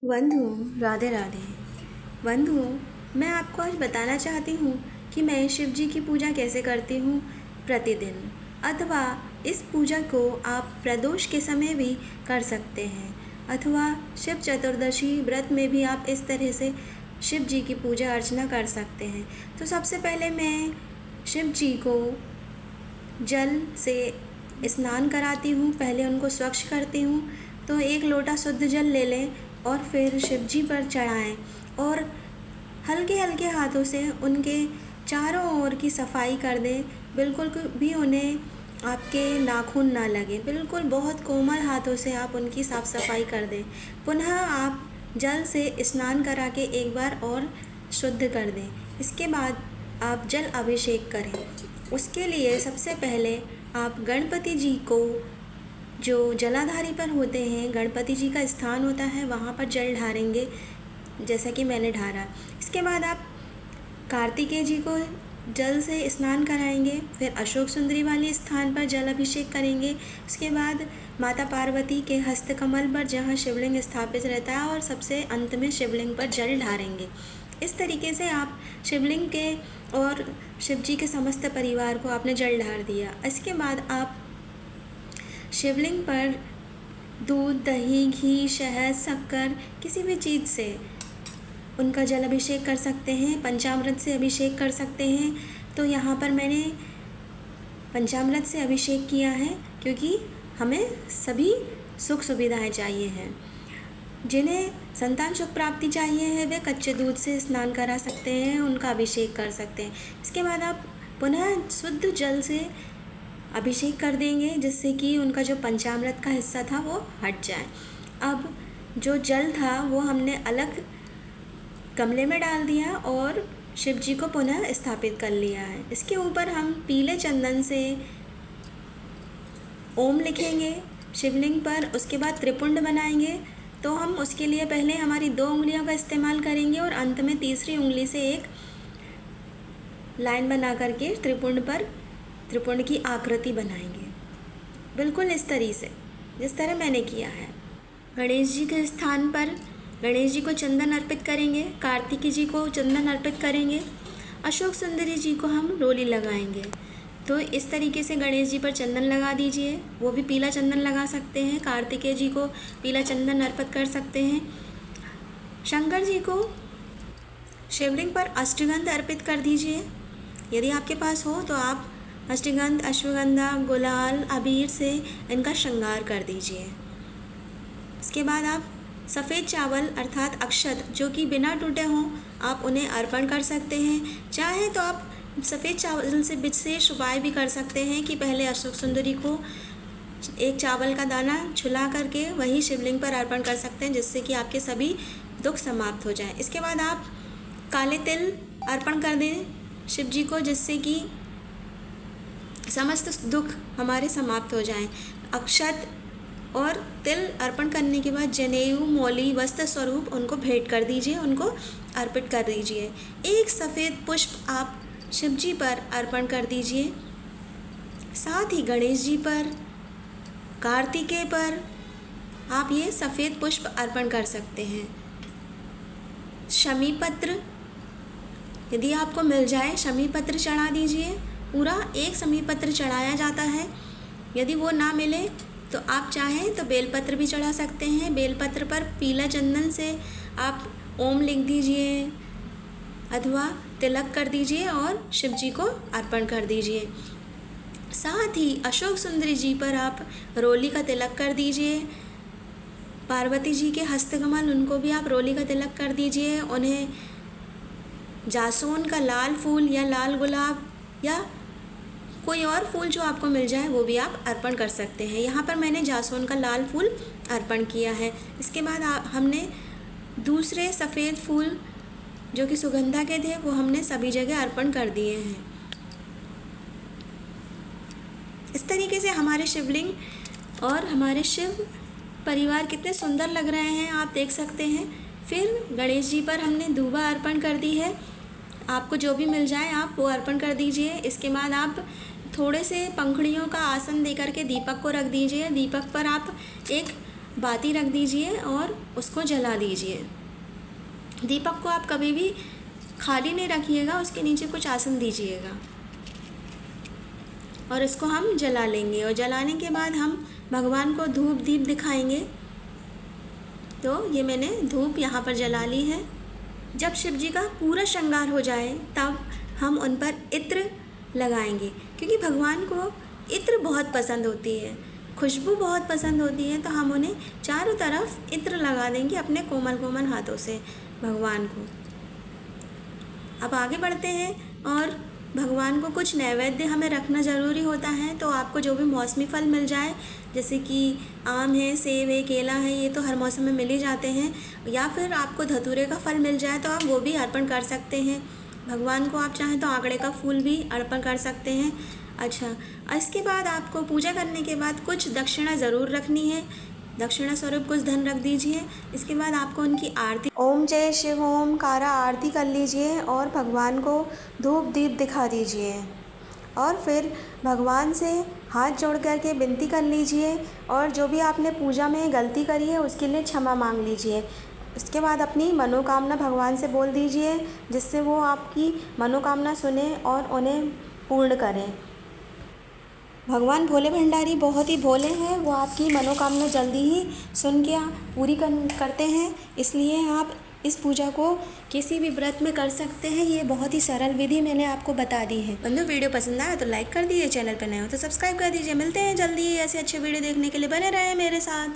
बंधुओं, राधे राधे। बंधुओं, मैं आपको आज बताना चाहती हूँ कि मैं शिव जी की पूजा कैसे करती हूँ प्रतिदिन, अथवा इस पूजा को आप प्रदोष के समय भी कर सकते हैं, अथवा शिव चतुर्दशी व्रत में भी आप इस तरह से शिव जी की पूजा अर्चना कर सकते हैं। तो सबसे पहले मैं शिव जी को जल से स्नान कराती हूँ। पहले उनको स्वच्छ करती हूँ। तो 1 लोटा शुद्ध जल ले लें और फिर शिव जी पर चढ़ाएं और हल्के हल्के हाथों से उनके चारों ओर की सफाई कर दें। बिल्कुल भी उन्हें आपके नाखून ना लगे, बिल्कुल बहुत कोमल हाथों से आप उनकी साफ़ सफाई कर दें। पुनः आप जल से स्नान करा के एक बार और शुद्ध कर दें। इसके बाद आप जल अभिषेक करें। उसके लिए सबसे पहले आप गणपति जी को, जो जलाधारी पर होते हैं, गणपति जी का स्थान होता है, वहाँ पर जल ढारेंगे जैसा कि मैंने ढारा। इसके बाद आप कार्तिकेय जी को जल से स्नान कराएंगे, फिर अशोक सुंदरी वाले स्थान पर जल अभिषेक करेंगे। उसके बाद माता पार्वती के हस्तकमल पर जहाँ शिवलिंग स्थापित रहता है और सबसे अंत में शिवलिंग पर जल ढारेंगे। इस तरीके से आप शिवलिंग के और शिव जी के समस्त परिवार को आपने जल ढार दिया। इसके बाद आप शिवलिंग पर दूध, दही, घी, शहद, शक्कर किसी भी चीज़ से उनका जल अभिषेक कर सकते हैं। पंचामृत से अभिषेक कर सकते हैं। तो यहाँ पर मैंने पंचामृत से अभिषेक किया है क्योंकि हमें सभी सुख सुविधाएं चाहिए हैं। जिन्हें संतान सुख प्राप्ति चाहिए है वे कच्चे दूध से स्नान करा सकते हैं, उनका अभिषेक कर सकते हैं। इसके बाद आप पुनः शुद्ध जल से अभिषेक कर देंगे जिससे कि उनका जो पंचामृत का हिस्सा था वो हट जाए। अब जो जल था वो हमने अलग गमले में डाल दिया और शिव जी को पुनः स्थापित कर लिया है। इसके ऊपर हम पीले चंदन से ओम लिखेंगे शिवलिंग पर। उसके बाद त्रिपुंड बनाएंगे। तो हम उसके लिए पहले हमारी 2 उंगलियों का इस्तेमाल करेंगे और अंत में तीसरी उंगली से एक लाइन बना करके त्रिपुंड की आकृति बनाएंगे, बिल्कुल इस तरीके से जिस तरह मैंने किया है। गणेश जी के स्थान पर गणेश जी को चंदन अर्पित करेंगे, कार्तिकी जी को चंदन अर्पित करेंगे, अशोक सुंदरी जी को हम रोली लगाएंगे। तो इस तरीके से गणेश जी पर चंदन लगा दीजिए, वो भी पीला चंदन लगा सकते हैं। कार्तिकेय जी को पीला चंदन अर्पित कर सकते हैं। शंकर जी को शिवलिंग पर अष्टगंध अर्पित कर दीजिए। यदि आपके पास हो तो आप अष्टगंध, अश्वगंधा, गुलाल, अबीर से इनका श्रृंगार कर दीजिए। इसके बाद आप सफ़ेद चावल अर्थात अक्षत जो कि बिना टूटे हों आप उन्हें अर्पण कर सकते हैं। चाहे तो आप सफ़ेद चावल से विशेष उपाय भी कर सकते हैं कि पहले अशोक सुंदरी को एक चावल का दाना छुला करके वही शिवलिंग पर अर्पण कर सकते हैं जिससे कि आपके सभी दुख समाप्त हो जाएं। इसके बाद आप काले तिल अर्पण कर दें शिव जी को जिससे कि समस्त दुख हमारे समाप्त हो जाएं। अक्षत और तिल अर्पण करने के बाद जनेऊ, मौली, वस्त्र स्वरूप उनको भेंट कर दीजिए, उनको अर्पित कर दीजिए। एक सफ़ेद पुष्प आप शिव जी पर अर्पण कर दीजिए। साथ ही गणेश जी पर, कार्तिकेय पर आप ये सफ़ेद पुष्प अर्पण कर सकते हैं। शमी पत्र यदि आपको मिल जाए शमी पत्र चढ़ा दीजिए। पूरा एक शमी पत्र चढ़ाया जाता है। यदि वो ना मिले तो आप चाहें तो बेलपत्र भी चढ़ा सकते हैं। बेलपत्र पर पीला चंदन से आप ओम लिख दीजिए अथवा तिलक कर दीजिए और शिव जी को अर्पण कर दीजिए। साथ ही अशोक सुंदरी जी पर आप रोली का तिलक कर दीजिए। पार्वती जी के हस्तकमल उनको भी आप रोली का तिलक कर दीजिए। उन्हें जासून का लाल फूल या लाल गुलाब या कोई और फूल जो आपको मिल जाए वो भी आप अर्पण कर सकते हैं। यहाँ पर मैंने जासून का लाल फूल अर्पण किया है। इसके बाद हमने दूसरे सफ़ेद फूल जो कि सुगंधा के थे वो हमने सभी जगह अर्पण कर दिए हैं। इस तरीके से हमारे शिवलिंग और हमारे शिव परिवार कितने सुंदर लग रहे हैं आप देख सकते हैं। फिर गणेश जी पर हमने दूबा अर्पण कर दी है। आपको जो भी मिल जाए आप वो अर्पण कर दीजिए। इसके बाद आप थोड़े से पंखुड़ियों का आसन दे करके दीपक को रख दीजिए। दीपक पर आप एक बाती रख दीजिए और उसको जला दीजिए। दीपक को आप कभी भी खाली नहीं रखिएगा, उसके नीचे कुछ आसन दीजिएगा और इसको हम जला लेंगे। और जलाने के बाद हम भगवान को धूप दीप दिखाएंगे। तो ये मैंने धूप यहाँ पर जला ली है। जब शिव जी का पूरा श्रृंगार हो जाए तब हम उन पर इत्र लगाएंगे, क्योंकि भगवान को इत्र बहुत पसंद होती है, खुशबू बहुत पसंद होती है। तो हम उन्हें चारों तरफ इत्र लगा देंगे अपने कोमल कोमल हाथों से भगवान को। अब आगे बढ़ते हैं और भगवान को कुछ नैवेद्य हमें रखना ज़रूरी होता है। तो आपको जो भी मौसमी फल मिल जाए, जैसे कि आम है, सेब है, केला है, ये तो हर मौसम में मिल ही जाते हैं, या फिर आपको धतूरे का फल मिल जाए तो आप वो भी अर्पण कर सकते हैं भगवान को। आप चाहें तो आंकड़े का फूल भी अर्पण कर सकते हैं। अच्छा, इसके बाद आपको पूजा करने के बाद कुछ दक्षिणा ज़रूर रखनी है। दक्षिणा स्वरूप कुछ धन रख दीजिए। इसके बाद आपको उनकी आरती, ओम जय शिव ओमकारा आरती कर लीजिए और भगवान को धूप दीप दिखा दीजिए। और फिर भगवान से हाथ जोड़ करके विनती कर लीजिए और जो भी आपने पूजा में गलती करी है उसके लिए क्षमा मांग लीजिए। इसके बाद अपनी मनोकामना भगवान से बोल दीजिए, जिससे वो आपकी मनोकामना सुने और उन्हें पूर्ण करें। भगवान भोले भंडारी बहुत ही भोले हैं, वो आपकी मनोकामना जल्दी ही सुन के पूरी करते हैं। इसलिए आप इस पूजा को किसी भी व्रत में कर सकते हैं। ये बहुत ही सरल विधि मैंने आपको बता दी है। बंधु, वीडियो पसंद आया तो लाइक कर दीजिए, चैनल पर नए हो तो सब्सक्राइब कर दीजिए। मिलते हैं जल्दी ही ऐसे अच्छे वीडियो देखने के लिए, बने रहें मेरे साथ।